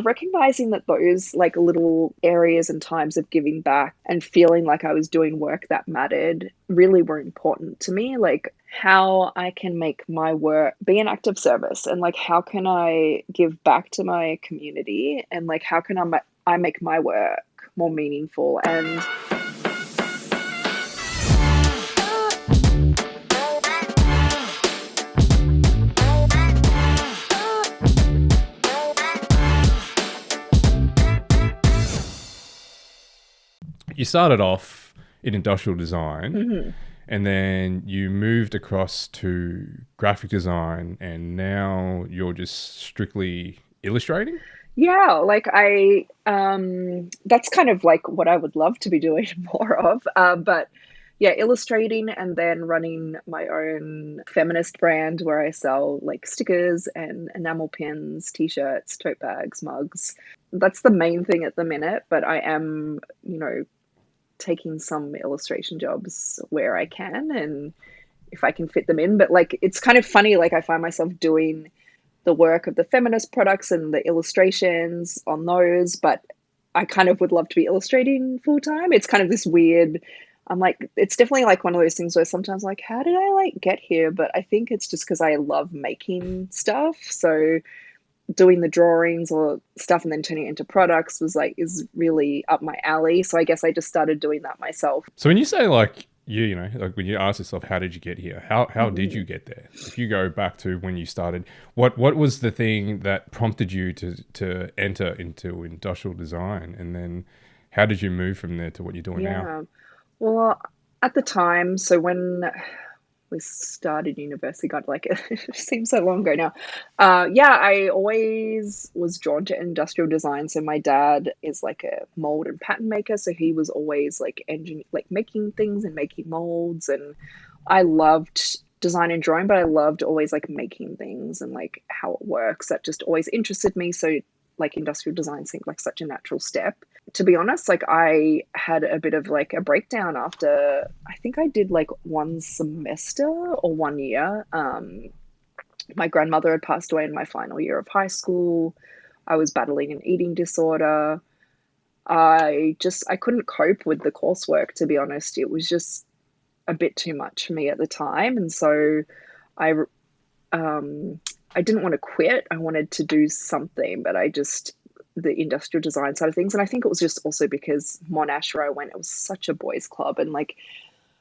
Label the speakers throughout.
Speaker 1: recognizing that those like little areas and times of giving back and feeling like I was doing work that mattered really were important to me. Like how I can make my work be an act of service and like how can I give back to my community and like how can I make my work more meaningful. And
Speaker 2: You started off in industrial design,
Speaker 1: mhm.
Speaker 2: and then you moved across to graphic design, and now you're just strictly illustrating.
Speaker 1: Yeah, like that's kind of like what I would love to be doing more of. But yeah, illustrating and then running my own feminist brand where I sell like stickers and enamel pins, t-shirts, tote bags, mugs. That's the main thing at the minute, but I am, taking some illustration jobs where I can and if I can fit them in. But like it's kind of funny, like I find myself doing the work of the feminist products and the illustrations on those, but I kind of would love to be illustrating full time. It's kind of this weird, I'm like, it's definitely like one of those things where sometimes like, how did I like get here? But I think it's just because I love making stuff. So doing the drawings or stuff and then turning it into products was like, is really up my alley. So I guess I just started doing that myself.
Speaker 2: So when you say like like when you ask yourself, how did you get here? How did
Speaker 1: Mhm.
Speaker 2: you get there? If you go back to when you started, what was the thing that prompted you to enter into industrial design, and then how did you move from there to what you're doing now?
Speaker 1: Yeah. Well, at the time, so when we started university, God, like it seems so long ago now. Yeah, I always was drawn to industrial design. So my dad is like a mold and pattern maker, so he was always like like making things and making molds, and I loved design and drawing, but I loved always like making things and like how it works. That just always interested me. So like industrial design seemed like such a natural step. To be honest, like I had a bit of like a breakdown after I think I did like one semester or 1 year. My grandmother had passed away in my final year of high school. I was battling an eating disorder. I couldn't cope with the coursework, to be honest. It was just a bit too much for me at the time, and so I um, I didn't want to quit. I wanted to do something, but I just the industrial design side of things, and I think it was just also because Monash where I went, it was such a boys' club, and like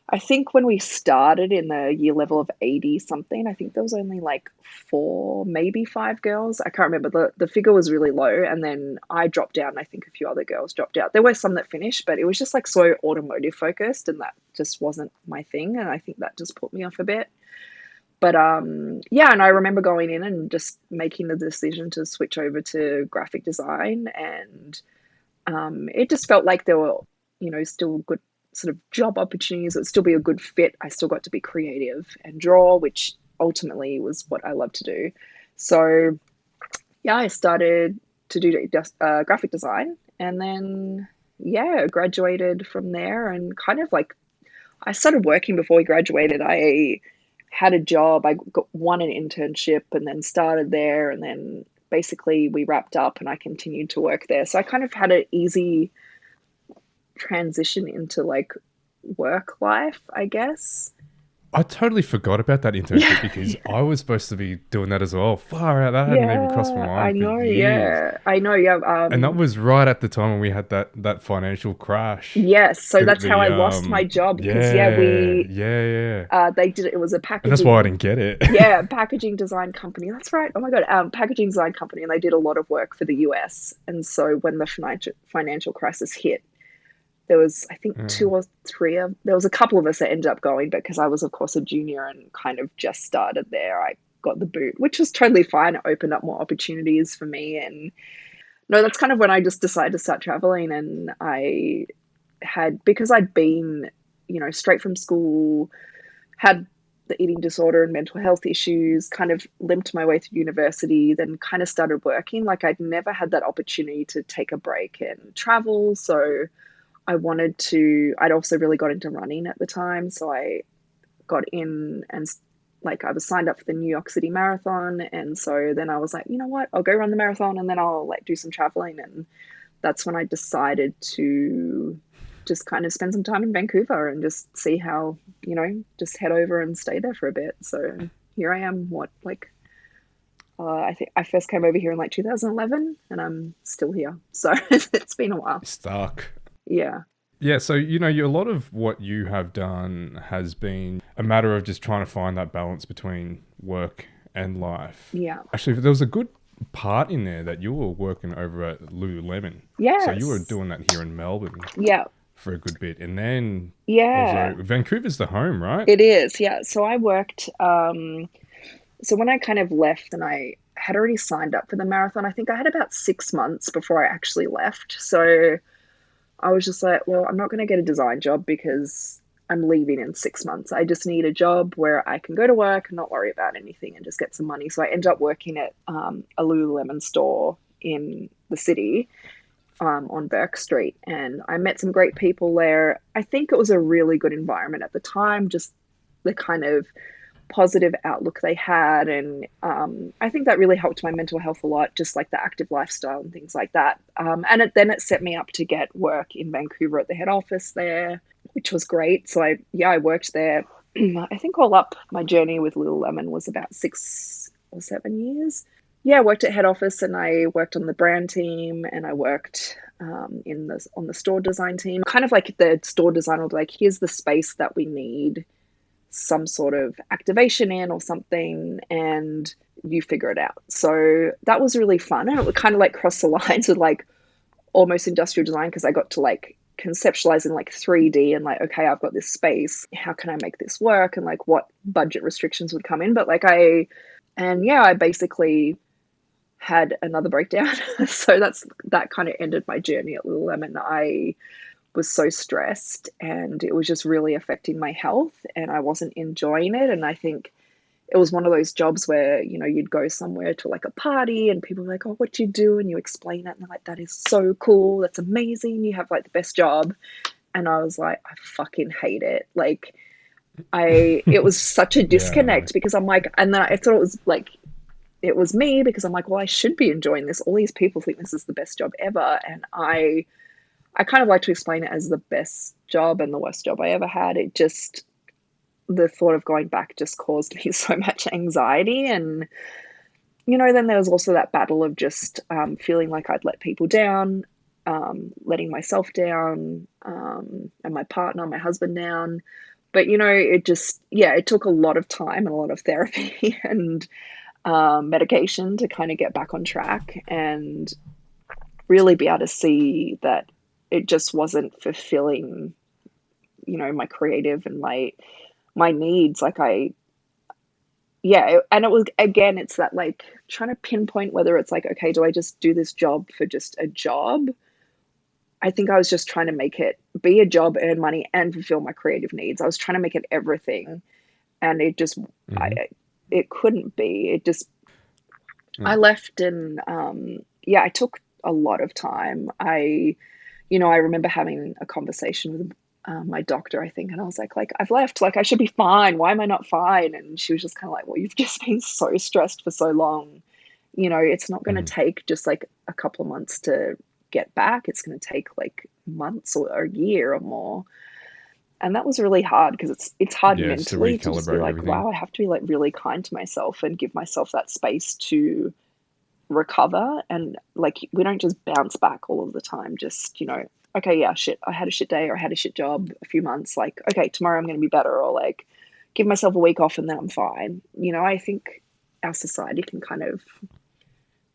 Speaker 1: I think when we started in the year level of 80 something, I think there was only like four, maybe five girls. I can't remember. The figure was really low. And then I dropped out, and I think a few other girls dropped out. There were some that finished, but it was just like so automotive focused, and that just wasn't my thing. And I think that just put me off a bit. But yeah, and I remember going in and just making the decision to switch over to graphic design, and it just felt like there were, still good sort of job opportunities. It would still be a good fit. I still got to be creative and draw, which ultimately was what I love to do. So yeah, I started to do graphic design, and then yeah, graduated from there, and kind of like I started working before we graduated. I had a job. I got won an internship, and then started there, and then basically we wrapped up, and I continued to work there. So I kind of had an easy transition into like work life, I guess.
Speaker 2: I totally forgot about that internship
Speaker 1: Yeah,
Speaker 2: because I was supposed to be doing that as well. Far out, that hadn't even crossed my
Speaker 1: yeah, I
Speaker 2: mind for
Speaker 1: know.
Speaker 2: years.
Speaker 1: Yeah, I know. Yeah.
Speaker 2: And that was right at the time when we had that financial crash.
Speaker 1: Yes. So
Speaker 2: The
Speaker 1: that's how
Speaker 2: the
Speaker 1: I lost my job because yeah,
Speaker 2: yeah, yeah, yeah.
Speaker 1: they did it. It was a
Speaker 2: And that's why I
Speaker 1: packaging,
Speaker 2: didn't get it.
Speaker 1: yeah, packaging design company. That's right. Oh my God, packaging design company, and they did a lot of work for the US. And so when the financial crisis hit, there was I think two or three of there was a couple of us that ended up going, but because I was of course a junior and kind of just started there, I got the boot, which was totally fine. It opened up more opportunities for me, and no, that's kind of when I just decided to start traveling. And I had because I'd been, straight from school, had the eating disorder and mental health issues, kind of limped my way through university, then kind of started working. Like I'd never had that opportunity to take a break and travel. So I'd also really got into running at the time. So I got in and like I was signed up for the New York City Marathon, and so then I was like, you know what, I'll go run the marathon and then I'll like do some traveling, and that's when I decided to just kind of spend some time in Vancouver and just see how, just head over and stay there for a bit. So here I am, what, like, I think I first came over here in like 2011 and I'm still here. So it's been a while.
Speaker 2: Stuck.
Speaker 1: Yeah.
Speaker 2: Yeah, so a lot of what you have done has been a matter of just trying to find that balance between work and life.
Speaker 1: Yeah.
Speaker 2: Actually, there was a good part in there that you were working over at Lululemon. So you were
Speaker 1: Yes.
Speaker 2: doing that here in Melbourne
Speaker 1: Yeah.
Speaker 2: for a good bit. And then
Speaker 1: Yeah.
Speaker 2: also Vancouver's the home, right?
Speaker 1: It is. Yeah. So I worked, so when I kind of left and I had already signed up for the marathon, I think I had about 6 months before I actually left. So I was just like, well, I'm not going to get a design job because I'm leaving in 6 months. I just need a job where I can go to work and not worry about anything and just get some money. So I ended up working at a Lululemon store in the city, on Burke Street, and I met some great people there. I think it was a really good environment at the time, just the kind of positive outlook they had. And I think that really helped my mental health a lot, just like the active lifestyle and things like that. Then it set me up to get work in Vancouver at the head office there, which was great. So I worked there. I think all up my journey with Lululemon was about 6 or 7 years. Yeah, I worked at head office and I worked on the brand team and I worked on the store design team. Kind of like the store designer would be like, here's the space that we need some sort of activation in or something, and you figure it out. So that was really fun, and it would kind of like cross the lines with like almost industrial design because I got to like conceptualize in like 3D and like, okay, I've got this space, how can I make this work, and like what budget restrictions would come in. But like I basically had another breakdown. So that kind of ended my journey at Lululemon. I was so stressed and it was just really affecting my health and I wasn't enjoying it. And I think it was one of those jobs where, you'd go somewhere to like a party and people were like, oh, what do you do? And you explain it and they're like, that is so cool. That's amazing. You have like the best job. And I was like, I fucking hate it. Like it was such a
Speaker 2: Yeah, I know.
Speaker 1: disconnect because I'm like, and then I thought it was like, it was me because I'm like, well, I should be enjoying this. All these people think this is the best job ever. And I kind of like to explain it as the best job and the worst job I ever had. It just, the thought of going back just caused me so much anxiety. And, then there was also that battle of just feeling like I'd let people down, letting myself down, and my partner, my husband down. But, it just, yeah, it took a lot of time and a lot of therapy and medication to kind of get back on track and really be able to see that it just wasn't fulfilling, my creative and my needs. Like and it was, again, it's that like trying to pinpoint whether it's like, okay, do I just do this job for just a job? I think I was just trying to make it be a job, earn money, and fulfill my creative needs. I was trying to make it everything, and it just, I
Speaker 2: Hmm.
Speaker 1: it couldn't be. It just, I
Speaker 2: Mm.
Speaker 1: left and yeah, I took a lot of time. I remember having a conversation with my doctor, I think, and I was like, I've left, like, I should be fine. Why am I not fine? And she was just kind of like, well, you've just been so stressed for so long. It's not going to
Speaker 2: Mm.
Speaker 1: take just like a couple of months to get back. It's going to take like months or a year or more. And that was really hard because it's hard
Speaker 2: Yes, to
Speaker 1: mentally to just be
Speaker 2: recalibrate
Speaker 1: like,
Speaker 2: everything.
Speaker 1: wow, I have to be like really kind to myself and give myself that space to recover. And like we don't just bounce back all of the time, just okay, yeah, shit, I had a shit day or I had a shit job a few months, like, okay, tomorrow I'm going to be better, or like give myself a week off and then I'm fine. I think our society can kind of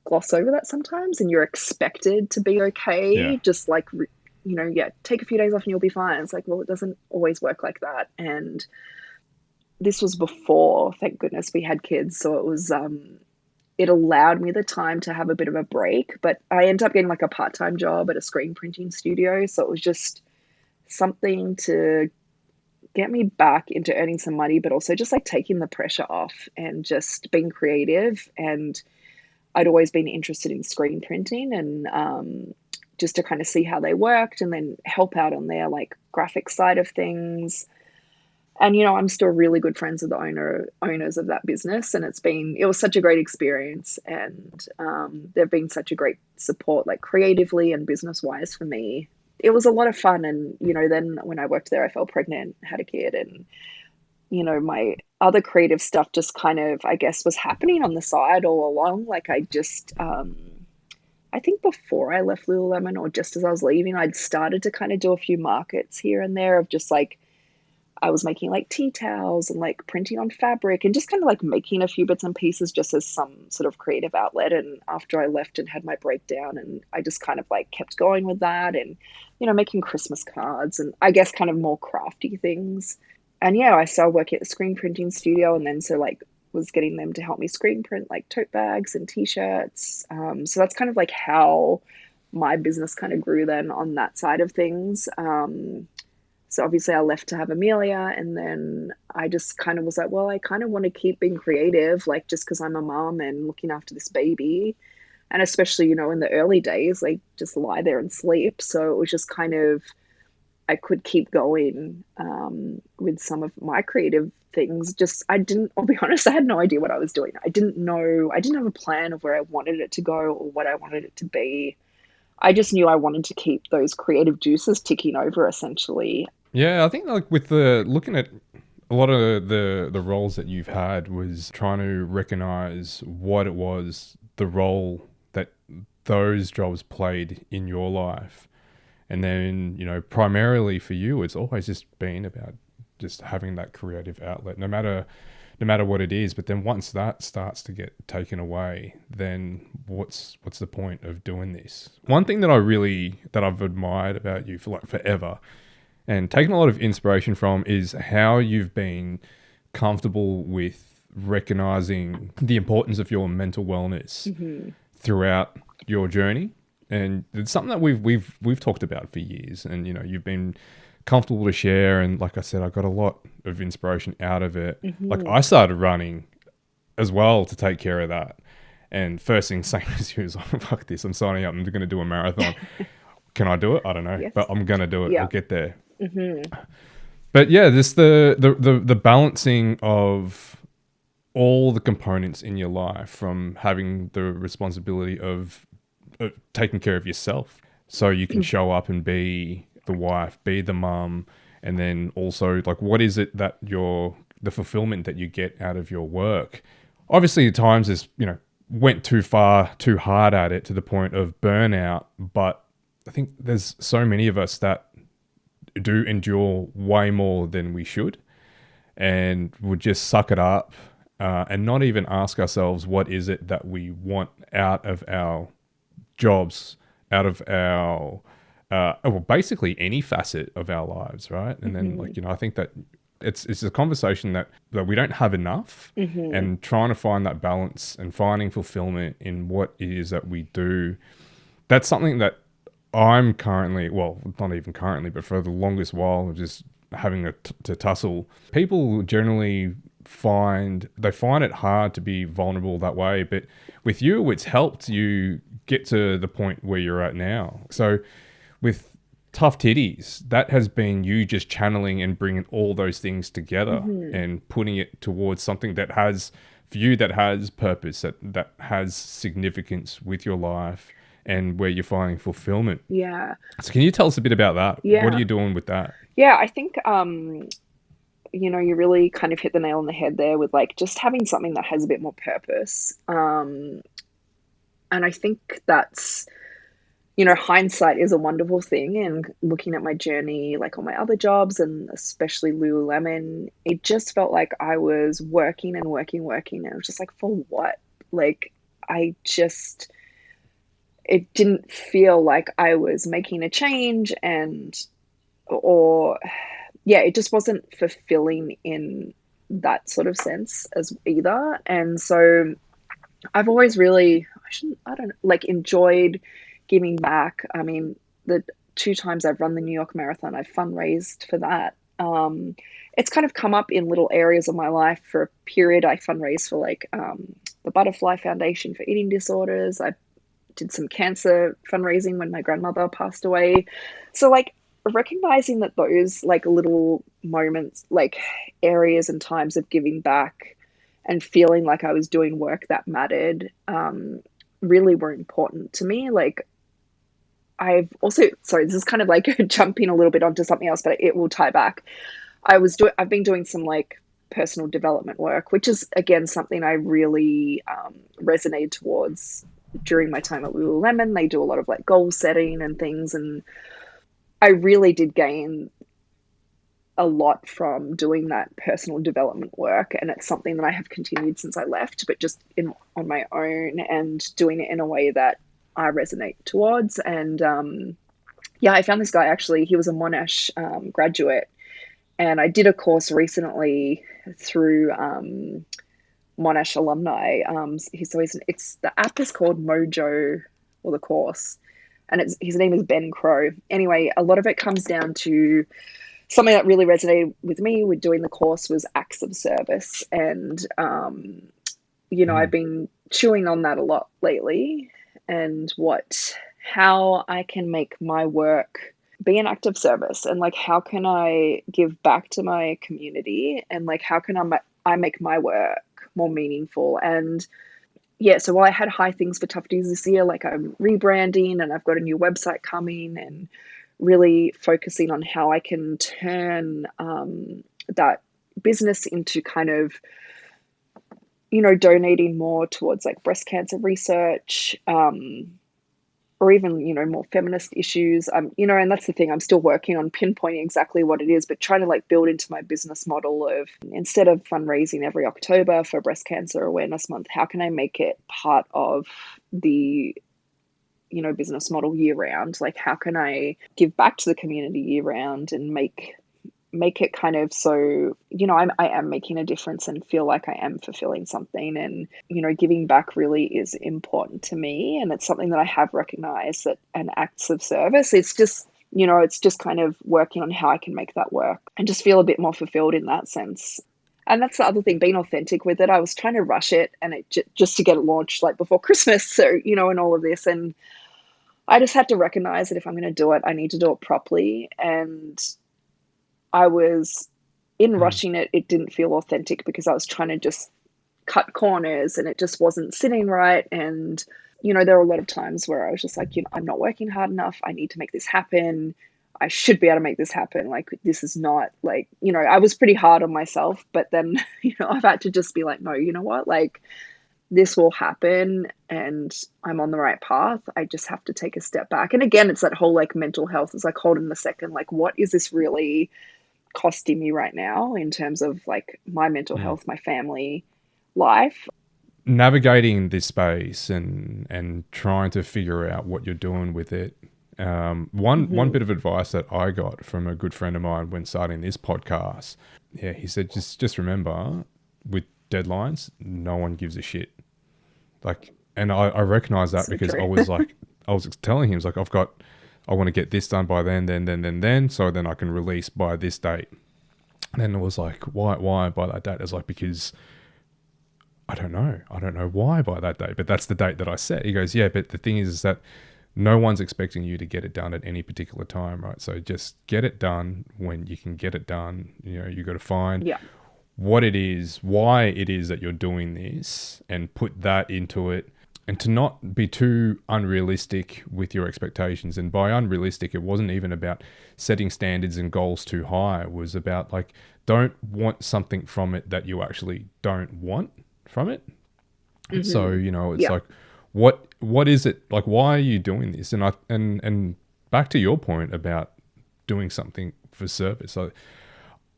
Speaker 1: gloss over that sometimes, and you're expected to be
Speaker 2: Yeah.
Speaker 1: okay, just like yeah, take a few days off and you'll be fine. It's like, well, it doesn't always work like that. And this was before, thank goodness, we had kids, so it allowed me the time to have a bit of a break. But I ended up getting like a part-time job at a screen printing studio. So it was just something to get me back into earning some money, but also just like taking the pressure off and just being creative. And I'd always been interested in screen printing and just to kind of see how they worked and then help out on their like graphic side of things. And I'm still really good friends with the owners of that business, and it was such a great experience, and they've been such a great support, like creatively and business wise for me. It was a lot of fun, and then when I worked there, I fell pregnant, had a kid, and my other creative stuff just kind of, I guess, was happening on the side all along. Like I think before I left Lululemon, or just as I was leaving, I'd started to kind of do a few markets here and there of just like, I was making like tea towels and like printing on fabric and just kind of like making a few bits and pieces just as some sort of creative outlet. And after I left and had my breakdown, and I just kind of like kept going with that, and making Christmas cards and I guess kind of more crafty things. And yeah, I started working at the screen printing studio, and then so like was getting them to help me screen print like tote bags and t-shirts. So that's kind of like how my business kind of grew then on that side of things. So obviously I left to have Amelia, and then I just kind of was like, well, I kind of want to keep being creative, like just because I'm a mom and looking after this baby. And especially, in the early days, like just lie there and sleep. So it was just kind of, I could keep going with some of my creative things. I'll be honest, I had no idea what I was doing. I didn't have a plan of where I wanted it to go or what I wanted it to be. I just knew I wanted to keep those creative juices ticking over, essentially.
Speaker 2: Yeah, I think like with the looking at a lot of the roles that you've had was trying to recognize what it was, the role that those jobs played in your life. And then, primarily for you, it's always just been about just having that creative outlet, no matter what it is. But then once that starts to get taken away, then what's the point of doing this? One thing that I've admired about you for like forever and taken a lot of inspiration from is how you've been comfortable with recognizing the importance of your mental wellness throughout your journey. And it's something that we've talked about for years, and you've been comfortable to share. And like I said, I got a lot of inspiration out of it. Like I started running as well to take care of that, and first thing saying to you is, "Oh, fuck this! I'm signing up. I'm going to do a marathon. Can I do it? I don't know,
Speaker 1: Yes.
Speaker 2: but I'm going to do it.
Speaker 1: Yeah.
Speaker 2: I'll get there." But yeah, this the balancing of all the components in your life, from having the responsibility of taking care of yourself so you can show up and be the wife, be the mum, and then also like what is it that the fulfillment that you get out of your work. Obviously at times is went too far, too hard at it to the point of burnout, but I think there's so many of us that do endure way more than we should, and would just suck it up and not even ask ourselves what is it that we want out of our jobs, out of our well, basically any facet of our lives, right? And then like I think that it's a conversation that we don't have enough, and trying to find that balance and finding fulfillment in what it is that we do. That's something that I'm currently, well, not even currently, but for the longest while, just having to tussle. People generally find it hard to be vulnerable that way, but with you, it's helped you get to the point where you're at now. So with Tough Titties, that has been you just channeling and bringing all those things together and putting it towards something that has, for you, that has purpose, that has significance with your life, and where you're finding fulfillment.
Speaker 1: Yeah.
Speaker 2: So can you tell us a bit about that?
Speaker 1: Yeah.
Speaker 2: What are you doing with that?
Speaker 1: Yeah, I think you really kind of hit the nail on the head there with like just having something that has a bit more purpose. And I think that's, hindsight is a wonderful thing. And looking at my journey, like on my other jobs and especially Lululemon, it just felt like I was working and working, working. And it was just like, for what? Like, it didn't feel like I was making a change, or yeah, it just wasn't fulfilling in that sort of sense as either. And so I've always really, I don't know, like enjoyed giving back. I mean, the 2 times I've run the New York Marathon, I've fundraised for that. It's kind of come up in little areas of my life. For a period, I fundraised for like the Butterfly Foundation for eating disorders. I did some cancer fundraising when my grandmother passed away. So like recognizing that those like little moments, like areas and times of giving back and feeling like I was doing work that mattered, really were important to me. Like I've also, sorry, this is kind of like jumping a little bit onto something else, but it will tie back. I've been doing some like personal development work, which is again something I really resonated towards during my time at Lululemon. They do a lot of like goal setting and things, and I really did gain a lot from doing that personal development work, and it's something that I have continued since I left, but just in on my own and doing it in a way that I resonate towards. And yeah, I found this guy actually. He was a Monash graduate, and I did a course recently through Monash alumni. It's the app is called Mojo, or the course, and his name is Ben Crow. Anyway, a lot of it comes down to something that really resonated with me with doing the course was acts of service. And, I've
Speaker 2: Mm.
Speaker 1: been chewing on that a lot lately, and how I can make my work be an act of service, and like, how can I give back to my community, and like, how can I make my work more meaningful. And yeah, so while I had high things for Tough Days this year, like I'm rebranding and I've got a new website coming, and really focusing on how I can turn that business into kind of, donating more towards like breast cancer research, or even, more feminist issues. And that's the thing, I'm still working on pinpointing exactly what it is, but trying to like build into my business model of, instead of fundraising every October for Breast Cancer Awareness Month, how can I make it part of the business model year round? Like, how can I give back to the community year round and make it kind of so, I am making a difference and feel like I am fulfilling something. And, giving back really is important to me. And it's something that I have recognized, that an acts of service, it's just kind of working on how I can make that work and just feel a bit more fulfilled in that sense. And that's the other thing, being authentic with it. I was trying to rush it, and just to get it launched like before Christmas. So, and all of this. And I just had to recognize that if I'm going to do it, I need to do it properly. And I was in
Speaker 2: Mm.
Speaker 1: rushing it. It didn't feel authentic because I was trying to just cut corners, and it just wasn't sitting right. And, there were a lot of times where I was just like, I'm not working hard enough. I need to make this happen. I should be able to make this happen. Like, this is not like, I was pretty hard on myself, but then, I've had to just be like, no, you know what? Like, this will happen, and I'm on the right path. I just have to take a step back. And again, it's that whole like mental health. It's like, hold on a second, like, what is this really costing me right now in terms of like my mental
Speaker 2: Mm.
Speaker 1: health, my family life?
Speaker 2: Navigating this space and trying to figure out what you're doing with it. One
Speaker 1: Mm-hmm.
Speaker 2: bit of advice that I got from a good friend of mine when starting this podcast, yeah, he said just remember, with deadlines, no one gives a shit. Like, and I recognize that
Speaker 1: So
Speaker 2: because
Speaker 1: true.
Speaker 2: I was telling him, it's like, I want to get this done by then, so then I can release by this date. And then it was like, why by that date? It's like, because I don't know why by that date, but that's the date that I set. He goes, yeah, but the thing is that no one's expecting you to get it done at any particular time, right? So just get it done when you can get it done. You got to find
Speaker 1: Yeah.
Speaker 2: what it is, why it is that you're doing this, and put that into it. And to not be too unrealistic with your expectations. And by unrealistic, it wasn't even about setting standards and goals too high. It was about like, don't want something from it that you actually don't want from it. So,
Speaker 1: Mm-hmm.
Speaker 2: it's
Speaker 1: Yeah.
Speaker 2: like, what is it? Like, why are you doing this? And back to your point about doing something for service. So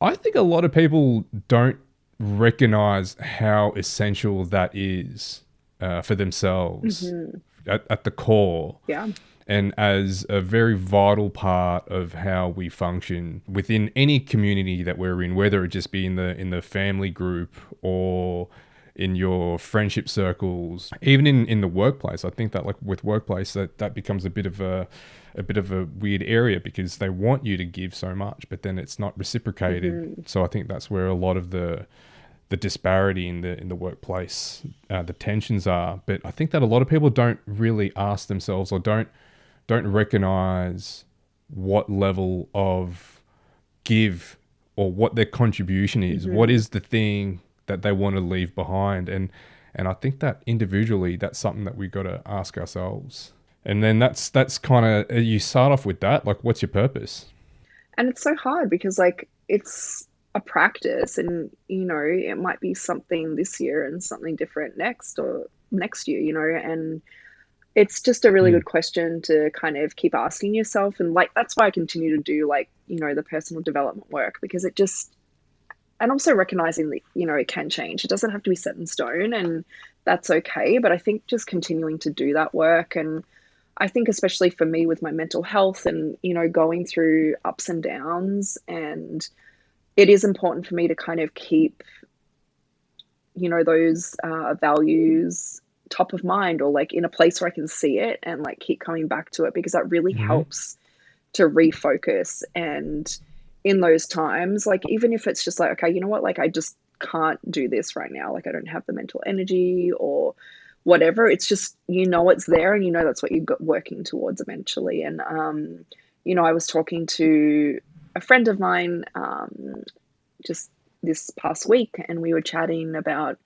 Speaker 2: I think a lot of people don't recognize how essential that is for themselves
Speaker 1: Mm-hmm.
Speaker 2: at the core,
Speaker 1: Yeah.
Speaker 2: and as a very vital part of how we function within any community that we're in, whether it just be in the family group or in your friendship circles, even in the workplace. I think that like with workplace that becomes a bit of a weird area because they want you to give so much, but then it's not reciprocated.
Speaker 1: Mm-hmm.
Speaker 2: So I think that's where a lot of the disparity in the workplace, the tensions are. But I think that a lot of people don't really ask themselves or don't recognize what level of give or what their contribution is. What
Speaker 1: Mhm.
Speaker 2: is the thing that they want to leave behind? And I think that individually, that's something that we got to ask ourselves. And then that's kind of, you start off with that, like, what's your purpose?
Speaker 1: And it's so hard because like it's a practice, and it might be something this year and something different next or next year, and it's just a really
Speaker 2: Mm.
Speaker 1: good question to kind of keep asking yourself. And like that's why I continue to do like, the personal development work, because it just, and also recognizing that, it can change. It doesn't have to be set in stone, and that's okay. But I think just continuing to do that work, and I think especially for me with my mental health and, going through ups and downs, and it is important for me to kind of keep, those values top of mind, or like in a place where I can see it and like keep coming back to it, because that really
Speaker 2: Hmm.
Speaker 1: helps to refocus. And in those times, like even if it's just like, okay, you know what, like I just can't do this right now, like I don't have the mental energy or whatever, it's just, it's there, and that's what you're working towards eventually. And I was talking to a friend of mine just this past week, and we were chatting about,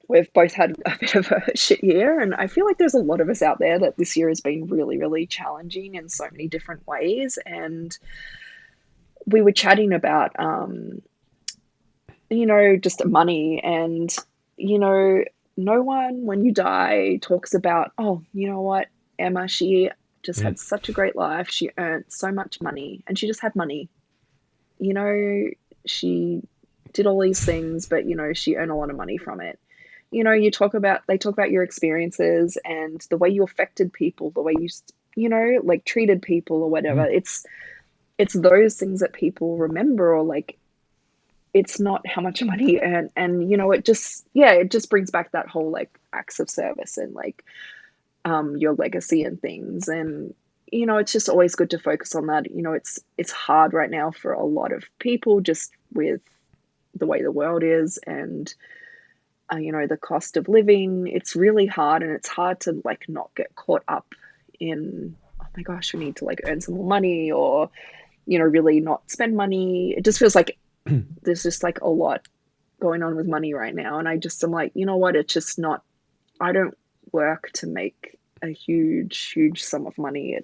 Speaker 1: we've both had a bit of a shit year, and I feel like there's a lot of us out there that this year has been really, really challenging in so many different ways. And we were chatting about, just money, and you know, no one when you die talks about, oh, you know what, Emma, she just
Speaker 2: Mm.
Speaker 1: had such a great life. She earned so much money, and she just had money. You know, she did all these things, but she earned a lot of money from it. They talk about your experiences and the way you affected people, the way you, like treated people or whatever.
Speaker 2: Mm.
Speaker 1: It's those things that people remember, or like it's not how much money you earn. And it just, yeah, it just brings back that whole like acts of service and like your legacy and things. And it's just always good to focus on that. It's hard right now for a lot of people, just with the way the world is, and the cost of living. It's really hard, and it's hard to like not get caught up in, oh my gosh, we need to like earn some more money, or really not spend money. It just feels like there's just like a lot going on with money right now, and I'm like, you know what, it's just not, I don't work to make a huge sum of money.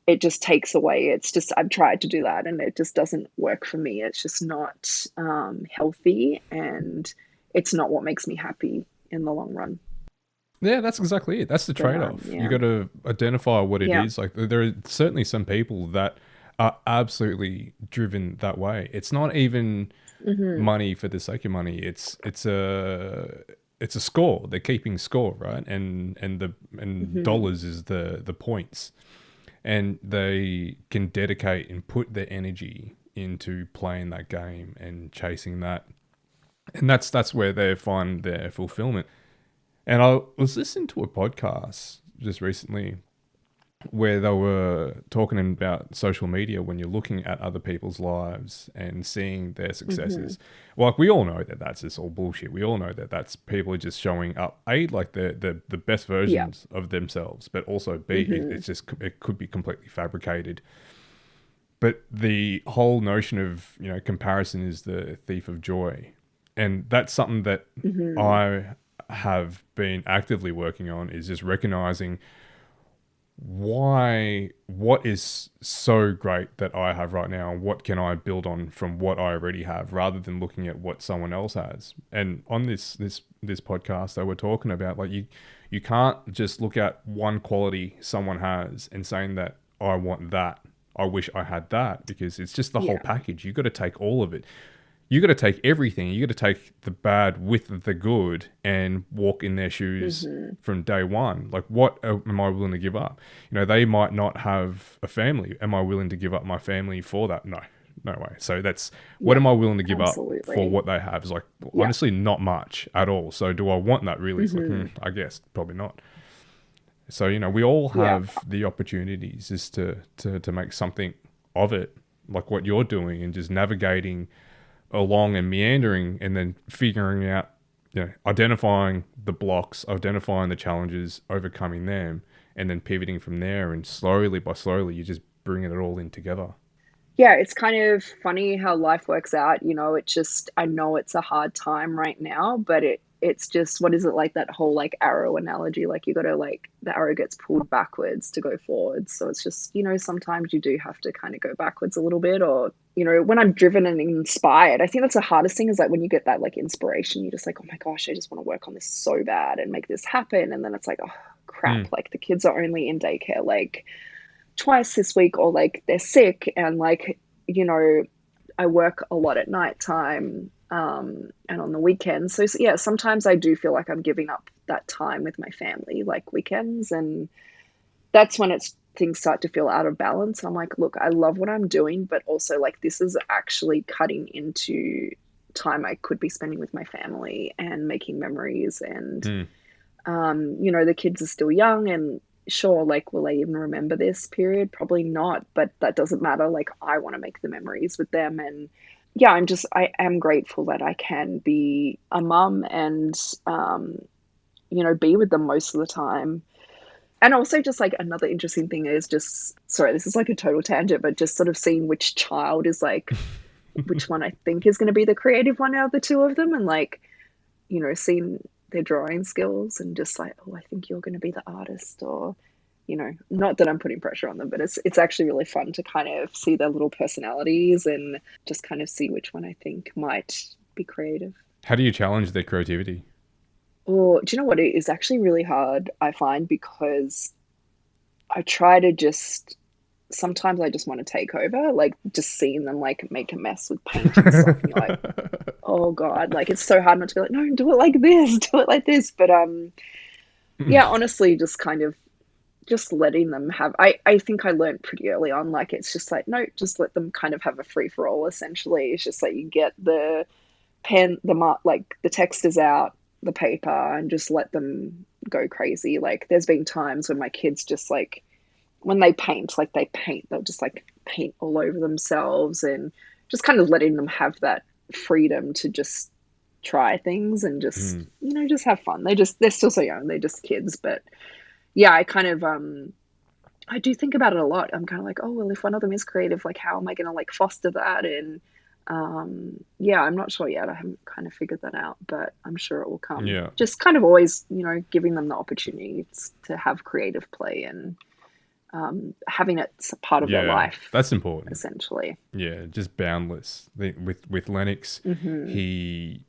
Speaker 1: It just takes away. It's just, I've tried to do that, and it just doesn't work for me. It's just not healthy, and it's not what makes me happy in the long run.
Speaker 2: Yeah, that's exactly it. That's the
Speaker 1: But
Speaker 2: trade-off. You
Speaker 1: yeah,
Speaker 2: got to identify what it
Speaker 1: yeah,
Speaker 2: is. Like, there are certainly some people that are absolutely driven that way. It's not even
Speaker 1: hmm,
Speaker 2: money for the sake of money. It's a score. They're keeping score, right? And
Speaker 1: hmm,
Speaker 2: dollars is the points, and they can dedicate and put their energy into playing that game and chasing that, and that's where they find their fulfillment. And I was listening to a podcast just recently where they were talking about social media when you're looking at other people's lives and seeing their
Speaker 1: hmm,
Speaker 2: successes. Like, we all know that that's just all bullshit. We all know that that's people are just showing up, A, like the best
Speaker 1: yeah,
Speaker 2: versions of themselves, but also B,
Speaker 1: hmm,
Speaker 2: it's just, it could be completely fabricated. But the whole notion of, comparison is the thief of joy. And that's something that
Speaker 1: hmm,
Speaker 2: I have been actively working on, is just recognizing what is so great that I have right now, and what can I build on from what I already have, rather than looking at what someone else has. And on this podcast, they were talking about, like, you can't just look at one quality someone has and saying that I want that, I wish I had that, because it's just the whole
Speaker 1: yeah,
Speaker 2: package. You got to take all of it. You got to take everything. You got to take the bad with the good and walk in their shoes
Speaker 1: hmm,
Speaker 2: from day one. Like, what am I willing to give up? They might not have a family. Am I willing to give up my family for that? No, no way. So that's, what
Speaker 1: yeah,
Speaker 2: am I willing to give up for
Speaker 1: absolutely,
Speaker 2: what they have? Is like,
Speaker 1: yeah,
Speaker 2: honestly, not much at all. So do I want that really? It's like,
Speaker 1: hmm,
Speaker 2: I guess probably not. So, we all
Speaker 1: yeah,
Speaker 2: have the opportunities just to make something of it, like what you're doing, and just navigating along and meandering, and then figuring out, identifying the blocks, identifying the challenges, overcoming them, and then pivoting from there, and slowly by slowly you're just bringing it all in together.
Speaker 1: Yeah, it's kind of funny how life works out, you know, it just I know it's a hard time right now, but it's just what is it like that whole like arrow analogy, like you got to like the arrow gets pulled backwards to go forwards. So it's just, you know, sometimes you do have to kind of go backwards a little bit or you know, when I'm driven and inspired, I think that's the hardest thing is like when you get that like inspiration, you're just like, oh my gosh, I just want to work on this so bad and make this happen. And then it's like, oh crap,
Speaker 2: Mm.
Speaker 1: like the kids are only in daycare. Like twice this week or like they're sick and like you know I work a lot at nighttime and on the weekends so yeah sometimes I do feel like I'm giving up that time with my family like weekends and that's when it's things start to feel out of balance. I'm like look I love what I'm doing but also like this is actually cutting into time I could be spending with my family and making memories and
Speaker 2: Mm.
Speaker 1: you know, the kids are still young and sure, like, will they even remember this period? Probably not, but that doesn't matter. Like, I want to make the memories with them. And yeah, I am grateful that I can be a mum and, you know, be with them most of the time. And also, just like another interesting thing is just, sorry, this is like a total tangent, but just sort of seeing which child is like, which one I think is going to be the creative one out of the two of them. And like, you know, seeing their drawing skills and just like, oh, I think you're going to be the artist, or you know, not that I'm putting pressure on them, but it's actually really fun to kind of see their little personalities and just kind of see which one I think might be creative.
Speaker 2: How do you challenge their creativity?
Speaker 1: Or do you know what? It is actually really hard, I find, because I try to just sometimes I just want to take over, like just seeing them like make a mess with paint and stuff, and you're like, oh God, like it's so hard not to be like, no, do it like this, do it like this. But yeah, honestly, just kind of just letting them have I think I learned pretty early on, like it's just like, no, just let them kind of have a free for all essentially. It's just like you get the pen, the mark like the text is out, the paper, and just let them go crazy. Like there's been times when my kids just like when they paint, like they paint, they'll just like paint all over themselves and just kind of letting them have that freedom to just try things and just,
Speaker 2: Mm.
Speaker 1: you know, just have fun. They're still so young, they're just kids. But yeah, I kind of I do think about it a lot. I'm kind of like, oh well, if one of them is creative, like how am I gonna like foster that? And yeah, I'm not sure yet. I haven't kind of figured that out, but I'm sure it will come.
Speaker 2: Yeah.
Speaker 1: Just kind of always, you know, giving them the opportunities to have creative play and having it part of their
Speaker 2: Yeah.
Speaker 1: life,
Speaker 2: That's important.
Speaker 1: essentially.
Speaker 2: Yeah, just boundless. With Lennox,
Speaker 1: Hmm.
Speaker 2: he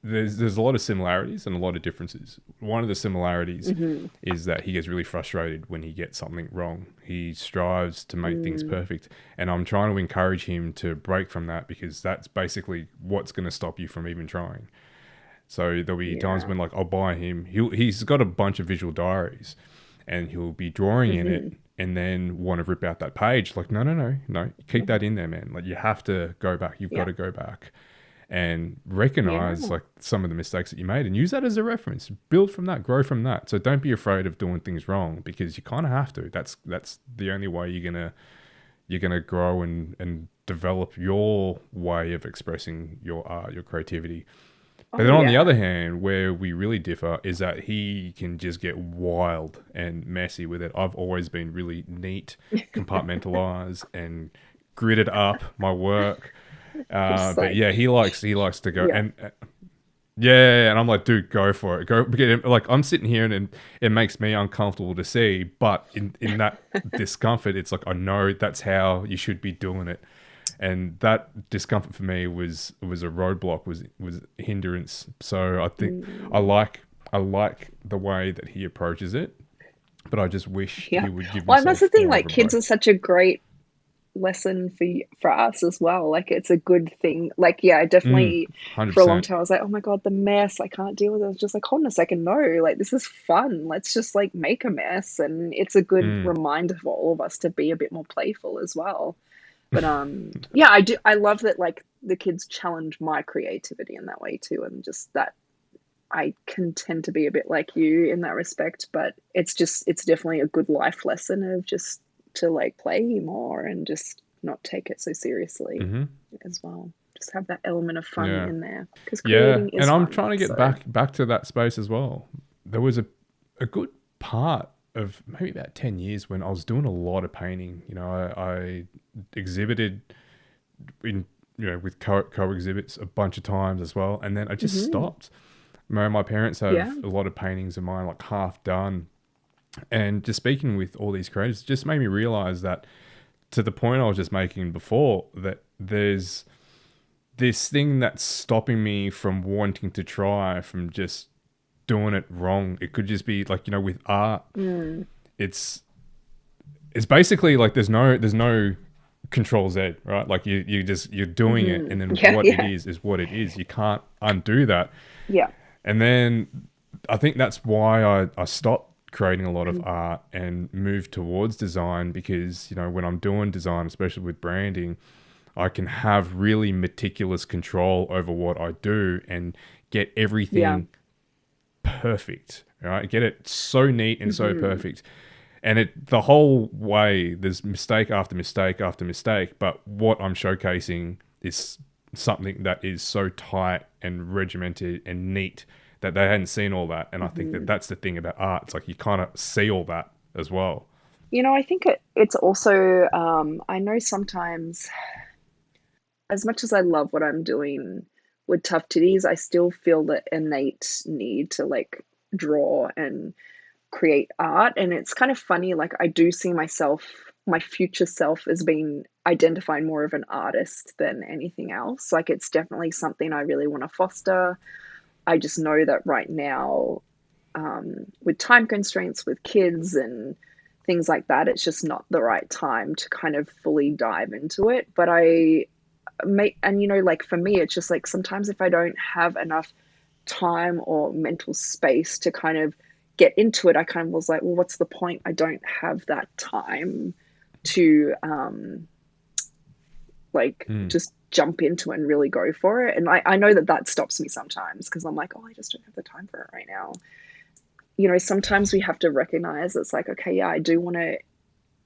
Speaker 2: there's a lot of similarities and a lot of differences. One of the similarities
Speaker 1: Hmm.
Speaker 2: is that he gets really frustrated when he gets something wrong. He strives to make things
Speaker 1: Mm,
Speaker 2: perfect, and I'm trying to encourage him to break from that because that's basically what's going to stop you from even trying. So there'll be times
Speaker 1: yeah.
Speaker 2: when like I'll buy him. He's got a bunch of visual diaries, and he'll be drawing in it,
Speaker 1: Hmm.
Speaker 2: and then want to rip out that page. Like no, keep that in there, man. Like you have to go back. You've got
Speaker 1: Yeah.
Speaker 2: to go back and
Speaker 1: Yeah.
Speaker 2: recognize like some of the mistakes that you made and use that as a reference. Build from that, grow from that. So don't be afraid of doing things wrong because you kind of have to. That's the only way you're gonna grow and develop your way of expressing your art, your creativity. But
Speaker 1: Oh,
Speaker 2: then on the
Speaker 1: yeah.
Speaker 2: other hand, where we really differ is that he can just get wild and messy with it. I've always been really neat, compartmentalized, and gridded up my work.
Speaker 1: Just
Speaker 2: But yeah,
Speaker 1: like,
Speaker 2: he likes to go
Speaker 1: yeah.
Speaker 2: and yeah, and I'm like, dude, go for it. Go get him. Like I'm sitting here and it makes me uncomfortable to see, but in that discomfort, it's like I know that's how you should be doing it, and that discomfort for me was a roadblock, was a hindrance. So I think I
Speaker 1: Mm,
Speaker 2: like I like the way that he approaches it, but I just wish
Speaker 1: yeah.
Speaker 2: he would give
Speaker 1: Well, and that's the
Speaker 2: himself
Speaker 1: thing,
Speaker 2: more of
Speaker 1: like
Speaker 2: a
Speaker 1: kids are
Speaker 2: break.
Speaker 1: such a great lesson for us as well. Like it's a good thing. Like yeah, I
Speaker 2: Mm,
Speaker 1: definitely for a long
Speaker 2: 100%.
Speaker 1: time I was like, oh my God, the mess, I can't deal with it. I was just like, hold on a second, no, like this is fun. Let's just like make a mess. And it's a good
Speaker 2: Mm.
Speaker 1: reminder for all of us to be a bit more playful as well. But yeah, I love that like the kids challenge my creativity in that way too. And just that I can tend to be a bit like you in that respect, but it's definitely a good life lesson of just to like play more and just not take it so seriously
Speaker 2: Hmm.
Speaker 1: as well. Just have that element of fun
Speaker 2: Yeah.
Speaker 1: in there because
Speaker 2: Yeah,
Speaker 1: creating
Speaker 2: and
Speaker 1: is
Speaker 2: I'm
Speaker 1: fun.
Speaker 2: trying to get
Speaker 1: So,
Speaker 2: back to that space as well. There was a good part. of maybe about 10 years when I was doing a lot of painting. I exhibited in, with co exhibits a bunch of times as well. And then I just
Speaker 1: Mhm.
Speaker 2: stopped. My parents
Speaker 1: Yeah.
Speaker 2: have a lot of paintings of mine, like half done. And just speaking with all these creators just made me realize that, to the point I was just making before, that there's this thing that's stopping me from wanting to try, from just doing it wrong. It could just be like, with art,
Speaker 1: Mm.
Speaker 2: it's it's basically like there's no control Z, right? Like you're doing it, and
Speaker 1: Mhm.
Speaker 2: then
Speaker 1: Yeah,
Speaker 2: what it
Speaker 1: yeah.
Speaker 2: is what it is. You can't undo that.
Speaker 1: Yeah.
Speaker 2: And then I think that's why I stopped creating a lot of
Speaker 1: Mhm.
Speaker 2: art and moved towards design, because when I'm doing design, especially with branding, I can have really meticulous control over what I do and get
Speaker 1: Yeah.
Speaker 2: everything perfect, right? Get it so neat and so
Speaker 1: Mhm.
Speaker 2: perfect. And the whole way, there's mistake after mistake after mistake, but what I'm showcasing is something that is so tight and regimented and neat that they hadn't seen all that. And I think that
Speaker 1: Mhm.
Speaker 2: that's the thing about art. It's like you kind of see all that as well.
Speaker 1: I think it's also, I know sometimes, as much as I love what I'm doing with Tough Titties, I still feel the innate need to like draw and create art. And it's kind of funny, like I do see myself, my future self, as being identified more of an artist than anything else. Like it's definitely something I really want to foster. I just know that right now, with time constraints with kids and things like that, it's just not the right time to kind of fully dive into it. But I make, and like for me, it's just like sometimes if I don't have enough time or mental space to kind of get into it, I kind of was like, well, what's the point? I don't have that time to like
Speaker 2: Mm.
Speaker 1: just jump into it and really go for it. And I know that that stops me sometimes because I'm like, oh, I just don't have the time for it right now. Sometimes we have to recognize it's like, okay, yeah, I do want to,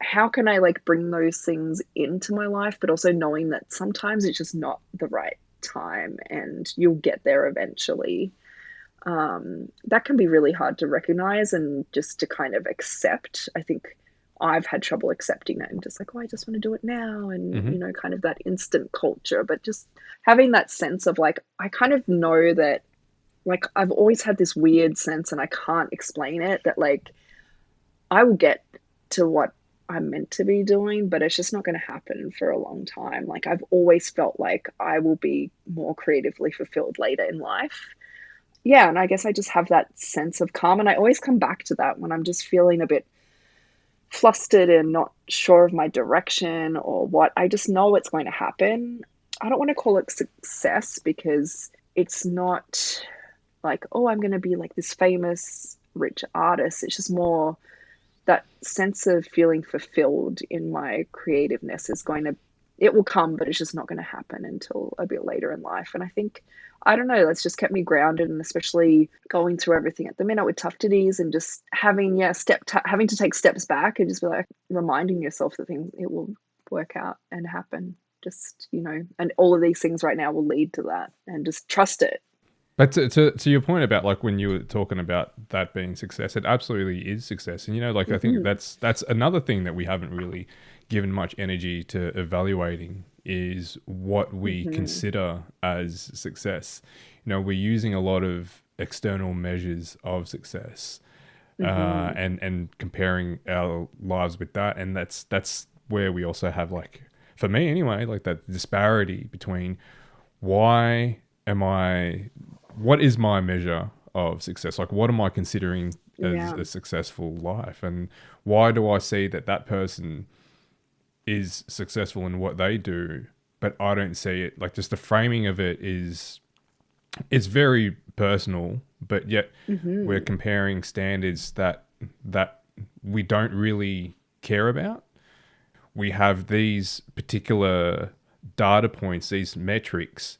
Speaker 1: how can I like bring those things into my life, but also knowing that sometimes it's just not the right time and you'll get there eventually. That can be really hard to recognize and just to kind of accept. I think I've had trouble accepting that and just like, oh, I just want to do it now. And,
Speaker 2: Hmm.
Speaker 1: kind of that instant culture, but just having that sense of like, I kind of know that, like, I've always had this weird sense and I can't explain it, that like I will get to what I'm meant to be doing, but it's just not going to happen for a long time. Like, I've always felt like I will be more creatively fulfilled later in life. Yeah, and I guess I just have that sense of calm, and I always come back to that when I'm just feeling a bit flustered and not sure of my direction or what. I just know it's going to happen. I don't want to call it success because it's not like, oh, I'm going to be like this famous rich artist. It's just more that sense of feeling fulfilled in my creativeness is going to, it will come, but it's just not going to happen until a bit later in life. And I think, I don't know, that's just kept me grounded, and especially going through everything at the minute with tough titties and just having, yeah, having to take steps back and just be like reminding yourself that things, it will work out and happen. Just, and all of these things right now will lead to that, and just trust it.
Speaker 2: But to your point about like when you were talking about that being success, it absolutely is success. And like I think
Speaker 1: Hmm.
Speaker 2: that's another thing that we haven't really given much energy to evaluating, is what we
Speaker 1: Hmm.
Speaker 2: consider as success. We're using a lot of external measures of success,
Speaker 1: Hmm.
Speaker 2: and comparing our lives with that, and that's where we also have, like, for me anyway, like that disparity between why am I what is my measure of success? Like, what am I considering as
Speaker 1: Yeah.
Speaker 2: a successful life? And why do I see that that person is successful in what they do, but I don't see it? Like, just the framing of it is, it's very personal, but yet we're
Speaker 1: Hmm.
Speaker 2: comparing standards that we don't really care about. We have these particular data points, these metrics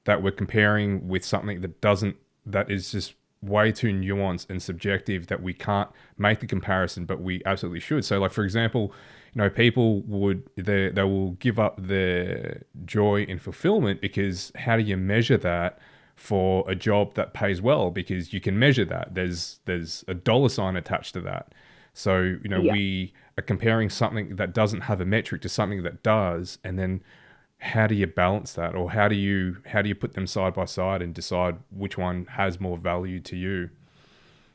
Speaker 2: that we're comparing with something that is just way too nuanced and subjective, that we can't make the comparison, but we absolutely should. So, like, for example, people they will give up their joy and fulfillment, because how do you measure that for a job that pays well? Because you can measure that. There's a dollar sign attached to that. So,
Speaker 1: Yeah,
Speaker 2: we are comparing something that doesn't have a metric to something that does, and then how do you balance that, or how do you put them side by side and decide which one has more value to you?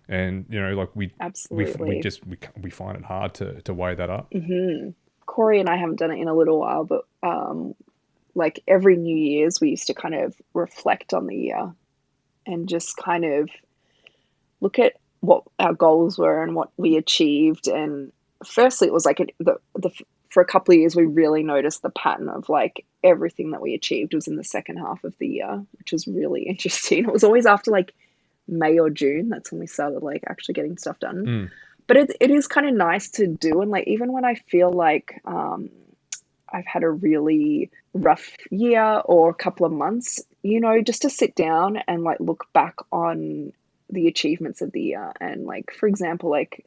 Speaker 2: And like we
Speaker 1: absolutely.
Speaker 2: just we find it hard to weigh that up.
Speaker 1: Hmm. Corey and I haven't done it in a little while, but like every New Year's, we used to kind of reflect on the year and just kind of look at what our goals were and what we achieved. And firstly, it was like for a couple of years, we really noticed the pattern of like everything that we achieved was in the second half of the year, which was really interesting. It was always after like May or June. That's when we started like actually getting stuff done.
Speaker 2: Mm.
Speaker 1: But it is kind of nice to do. And like, even when I feel like I've had a really rough year or a couple of months, just to sit down and like look back on the achievements of the year. And like, for example, like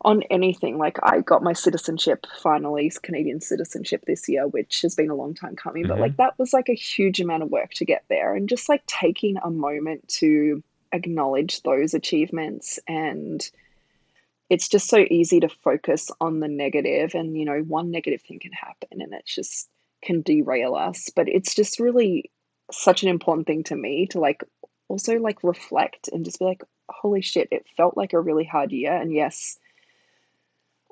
Speaker 1: on anything, like I got my citizenship finally, Canadian citizenship this year, which has been a long time coming, but
Speaker 2: Mm-hmm.
Speaker 1: like that was like a huge amount of work to get there. And just like taking a moment to acknowledge those achievements. And it's just so easy to focus on the negative, and one negative thing can happen and it just can derail us. But it's just really such an important thing to me to like also like reflect and just be like, holy shit, it felt like a really hard year. And yes,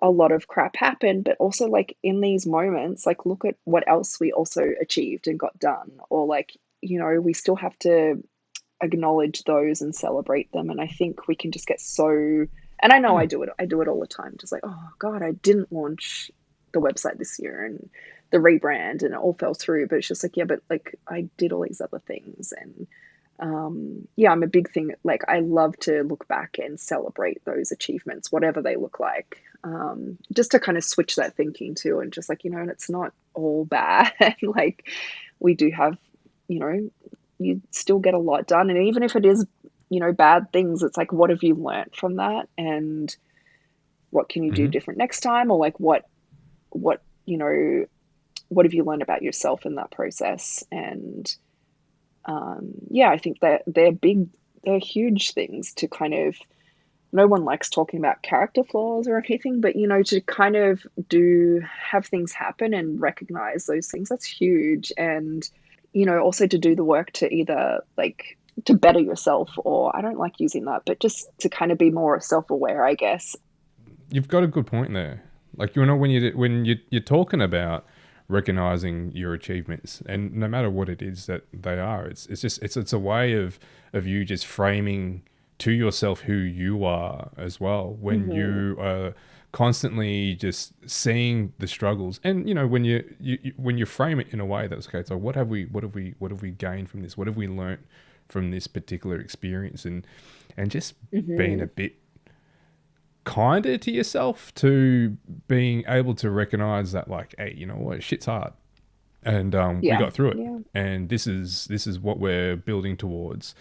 Speaker 1: a lot of crap happened, but also like in these moments, like look at what else we also achieved and got done. Or like, we still have to acknowledge those and celebrate them. And I think we can just get so, and I know
Speaker 2: Mm.
Speaker 1: I do it all the time, just like, oh God, I didn't launch the website this year and the rebrand and it all fell through. But it's just like, yeah, but like I did all these other things. And yeah, I'm a big thing. Like I love to look back and celebrate those achievements, whatever they look like. Just to kind of switch that thinking too, and just like, and it's not all bad. Like we do have, you know, you still get a lot done. And even if it is, bad things, it's like, what have you learned from that? And what can you do
Speaker 2: Mm-hmm.
Speaker 1: different next time? Or like, what, what have you learned about yourself in that process? And yeah, I think that they're huge things to kind of, no one likes talking about character flaws or anything, but to kind of have things happen and recognize those things, that's huge. And also to do the work to either like to better yourself, or I don't like using that, but just to kind of be more self-aware, I guess.
Speaker 2: You've got a good point there. Like when you're talking about recognizing your achievements, and no matter what it is that they are, it's just it's a way of you just framing to yourself who you are as well. When
Speaker 1: Hmm.
Speaker 2: you are constantly just seeing the struggles, and when when you frame it in a way that's okay, so what have we gained from this? What have we learnt from this particular experience? And just being a
Speaker 1: Hmm.
Speaker 2: bit kinder to yourself, to being able to recognize that, like, hey, you know what, shit's hard, and we
Speaker 1: Yeah.
Speaker 2: got through it,
Speaker 1: Yeah.
Speaker 2: and this is what we're building towards.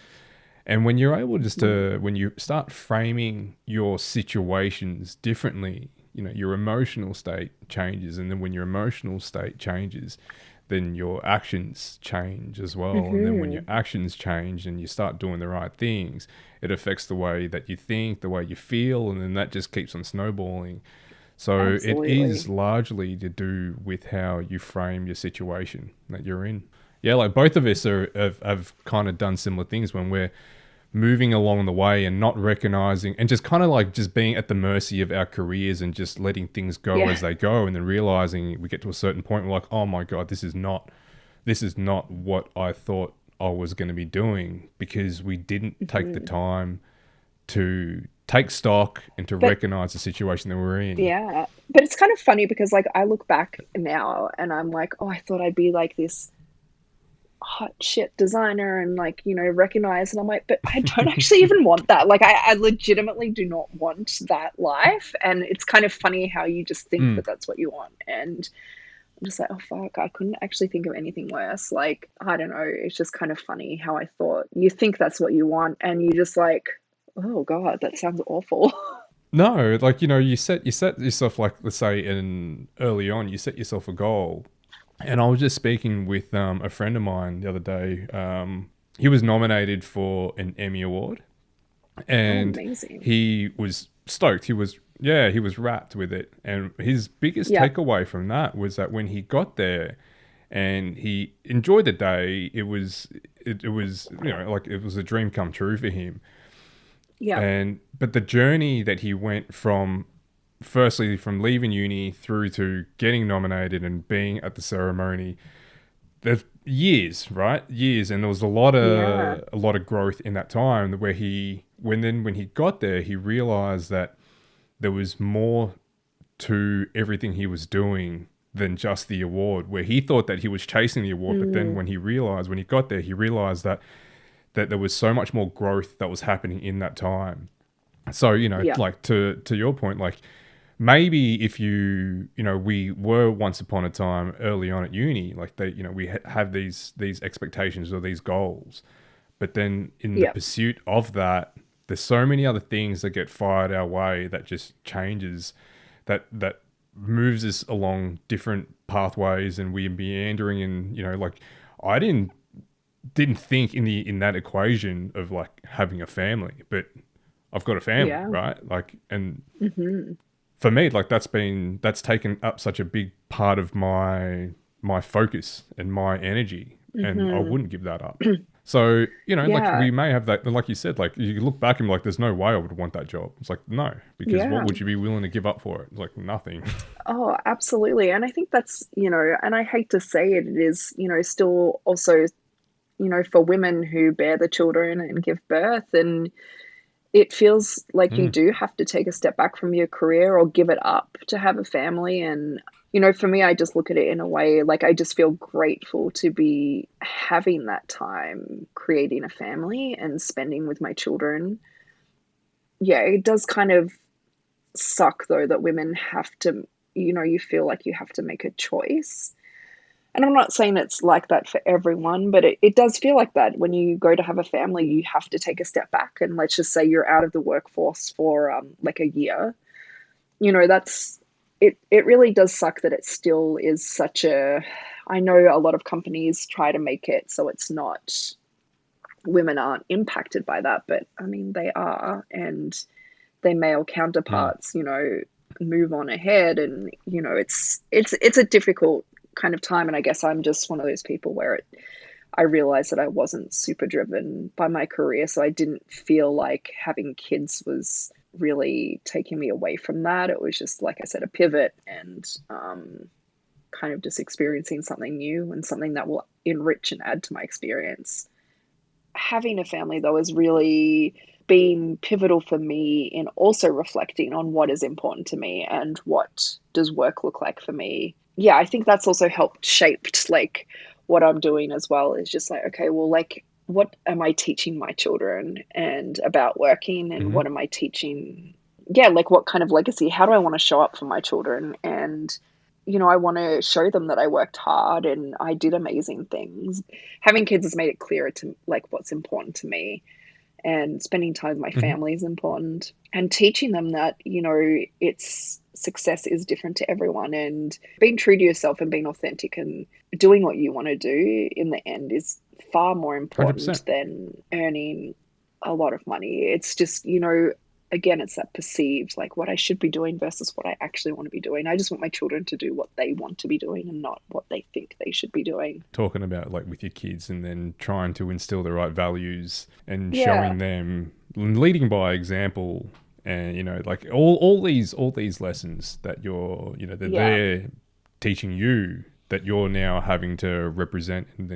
Speaker 2: And when you're able just
Speaker 1: Mm.
Speaker 2: to when you start framing your situations differently, your emotional state changes, and then when your emotional state changes, then your actions change as well. And then when your
Speaker 1: Hmm.
Speaker 2: actions change and you start doing the right things, it affects the way that you think, the way you feel, and then that just keeps on snowballing. So it is
Speaker 1: Absolutely.
Speaker 2: largely to do with how you frame your situation that you're in. Yeah, like both of us have kind of done similar things when we're moving along the way and not recognizing, and just kind of like just being at the mercy of our careers and just letting things go
Speaker 1: Yeah.
Speaker 2: as they go, and then realizing we get to a certain point, we're like, oh my god, this is not what I thought I was going to be doing, because we didn't take the
Speaker 1: Hmm.
Speaker 2: time to take stock and to
Speaker 1: But
Speaker 2: recognize the situation that we're in.
Speaker 1: yeah, but it's kind of funny because like I look back now and I'm like, oh, I thought I'd be like this hot shit designer and like, recognized. And I'm like, but I don't actually even want that. Like, I legitimately do not want that life. And it's kind of funny how you just think
Speaker 2: Mm.
Speaker 1: that that's what you want. And I'm just like, oh, fuck, I couldn't actually think of anything worse. Like, I don't know. It's just kind of funny how I thought you think that's what you want. And you just like, oh, God, that sounds awful.
Speaker 2: No, like you set yourself, like, let's say in early on, you set yourself a goal. And I was just speaking with a friend of mine the other day. He was nominated for an Emmy Award,
Speaker 1: Oh,
Speaker 2: and
Speaker 1: amazing.
Speaker 2: he was stoked. He was yeah, he was wrapped with it. And his biggest
Speaker 1: Yeah.
Speaker 2: takeaway from that was that when he got there and he enjoyed the day, it was, you know, like it was a dream come true for him.
Speaker 1: Yeah.
Speaker 2: And but the journey that he went from, firstly from leaving uni through to getting nominated and being at the ceremony, there's years, right? Years, and there was
Speaker 1: Yeah.
Speaker 2: a lot of growth in that time where when he got there, he realized that there was more to everything he was doing than just the award. Where he thought that he was chasing the award, but then
Speaker 1: Mm.
Speaker 2: when he got there, he realized that there was so much more growth that was happening in that time. So, you know,
Speaker 1: Yeah.
Speaker 2: like to your point, like maybe if you know, we were once upon a time early on at uni, like they, you know, we have these expectations or these goals, but then in the
Speaker 1: Yeah.
Speaker 2: pursuit of that, there's so many other things that get fired our way that just changes, that moves us along different pathways, and we're meandering. And you know, like I didn't think in that equation of like having a family, but I've got a family,
Speaker 1: Yeah.
Speaker 2: right? Like, and
Speaker 1: Hmm.
Speaker 2: for me, like that's taken up such a big part of my focus and my energy, and I
Speaker 1: Hmm.
Speaker 2: wouldn't give that up. So, you know, like
Speaker 1: Yeah.
Speaker 2: we may have that, like you said, like you look back and be like, there's no way I would want that job. It's like, no, because what
Speaker 1: Yeah.
Speaker 2: would you be willing to give up for it? It's like nothing.
Speaker 1: Oh, absolutely. And I think that's, and I hate to say it, it is, still also, for women who bear the children and give birth. And it feels like you
Speaker 2: Mm,
Speaker 1: do have to take a step back from your career or give it up to have a family. And, for me, I just look at it in a way like I just feel grateful to be having that time creating a family and spending with my children. Yeah, it does kind of suck though that women have to, you feel like you have to make a choice. And I'm not saying it's like that for everyone, but it does feel like that when you go to have a family, you have to take a step back. And let's just say you're out of the workforce for like a year. That's it really does suck that it still is such a. I know a lot of companies try to make it so it's not, women aren't impacted by that, but I mean, they are. And their male
Speaker 2: mm,
Speaker 1: counterparts, move on ahead. And, it's a difficult kind of time. And I guess I'm just one of those people where I realized that I wasn't super driven by my career. So I didn't feel like having kids was really taking me away from that. It was just, like I said, a pivot and kind of just experiencing something new and something that will enrich and add to my experience. Having a family though has really been pivotal for me in also reflecting on what is important to me and what does work look like for me. Yeah, I think that's also helped shaped like what I'm doing as well, is just like, okay, well, like what am I teaching my children and about working, and
Speaker 2: mm-hmm.
Speaker 1: what am I teaching, yeah, like what kind of legacy, how do I want to show up for my children? And I want to show them that I worked hard and I did amazing things. Having kids has made it clearer to like what's important to me, and spending time with my
Speaker 2: Mm-hmm.
Speaker 1: family is important, and teaching them that, it's success is different to everyone, and being true to yourself and being authentic and doing what you want to do in the end is far more
Speaker 2: 100%.
Speaker 1: important than earning a lot of money. It's just, again, it's that perceived, like what I should be doing versus what I actually want to be doing. I just want my children to do what they want to be doing and not what they think they should be doing.
Speaker 2: Talking about like with your kids and then trying to instill the right values and
Speaker 1: Yeah.
Speaker 2: showing them, leading by example. And you know, like all these lessons that that
Speaker 1: Yeah.
Speaker 2: they're teaching you, that you're now having to represent and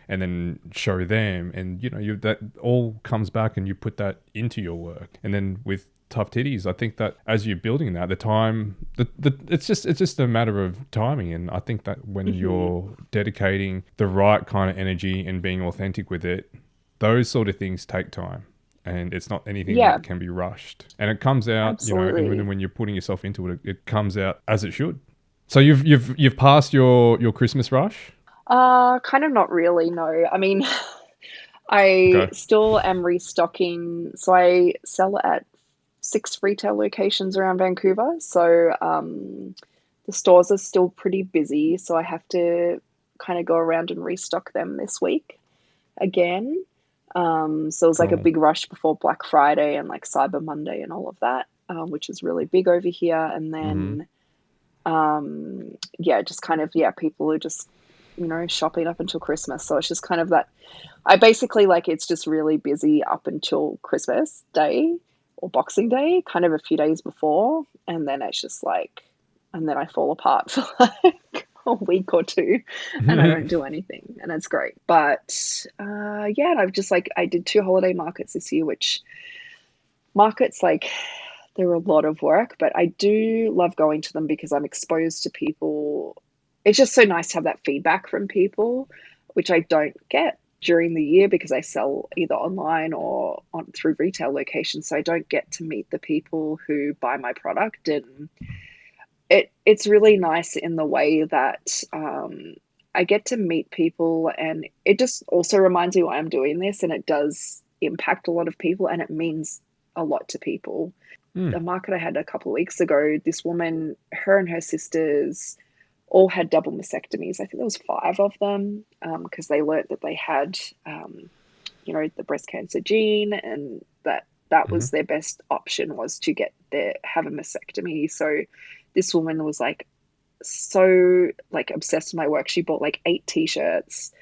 Speaker 2: then show them. And you know, that all comes back and you put that into your work. And then with tough titties, I think that as you're building that, the time, it's just a matter of timing. And I think that when
Speaker 1: Hmm.
Speaker 2: you're dedicating the right kind of energy and being authentic with it, those sort of things take time. And it's not anything
Speaker 1: Yeah,
Speaker 2: that can be rushed. And it comes out, you know, and
Speaker 1: absolutely.
Speaker 2: when you're putting yourself into it, it comes out as it should. So you've passed your Christmas rush.
Speaker 1: Kind of not really, no. I mean, I
Speaker 2: Okay.
Speaker 1: still am restocking. So I sell at 6 retail locations around Vancouver. So the stores are still pretty busy. So I have to kind of go around and restock them this week again. So it was like a
Speaker 2: Cool.
Speaker 1: big rush before Black Friday and like Cyber Monday and all of that. which is really big over here. And
Speaker 2: Mm-hmm.
Speaker 1: then, yeah, just kind of, yeah, people are just, shopping up until Christmas. So it's just kind of that. I basically like it's just really busy up until Christmas Day or Boxing Day, kind of a few days before. And then it's just like, and then I fall apart for like a week or two and I don't do anything. And it's great. But yeah, and I've just like, I did 2 holiday markets this year, which markets like, they're a lot of work, but I do love going to them because I'm exposed to people. It's just so nice to have that feedback from people, which I don't get during the year because I sell either online or through retail locations. So I don't get to meet the people who buy my product, and it's really nice in the way that I get to meet people, and it just also reminds me why I'm doing this, and it does impact a lot of people, and it means a lot to people.
Speaker 2: Mm.
Speaker 1: The market I had a couple of weeks ago, this woman, her and her sisters all had double mastectomies. I think there was 5 of them because they learnt that they had, the breast cancer gene, and that
Speaker 2: Mm-hmm.
Speaker 1: was their best option was to have a mastectomy. So this woman was like so like obsessed with my work. She bought like 8 t-shirts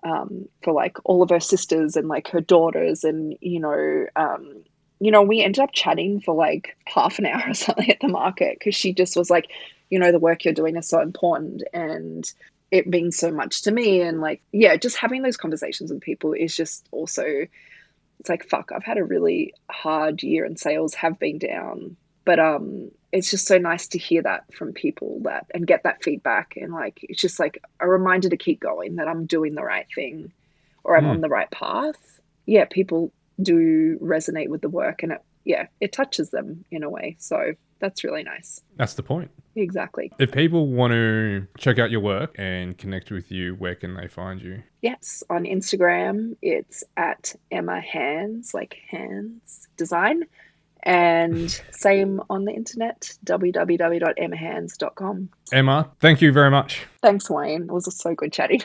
Speaker 1: for like all of her sisters and like her daughters, and we ended up chatting for like half an hour or something at the market because she just was like, the work you're doing is so important and it means so much to me. And like, yeah, just having those conversations with people is just also, it's like, fuck, I've had a really hard year and sales have been down. But it's just so nice to hear that from people that and get that feedback. And like, it's just like a reminder to keep going that I'm doing the right thing or I'm
Speaker 2: Mm.
Speaker 1: on the right path. Yeah, people do resonate with the work, and it touches them in a way. So that's really nice.
Speaker 2: That's the point.
Speaker 1: Exactly.
Speaker 2: If people want to check out your work and connect with you, where can they find you?
Speaker 1: Yes, on Instagram, it's at Emma Hands, like hands design. And same on the internet, www.emmahands.com.
Speaker 2: Emma, thank you very much.
Speaker 1: Thanks, Wayne. It was so good chatting.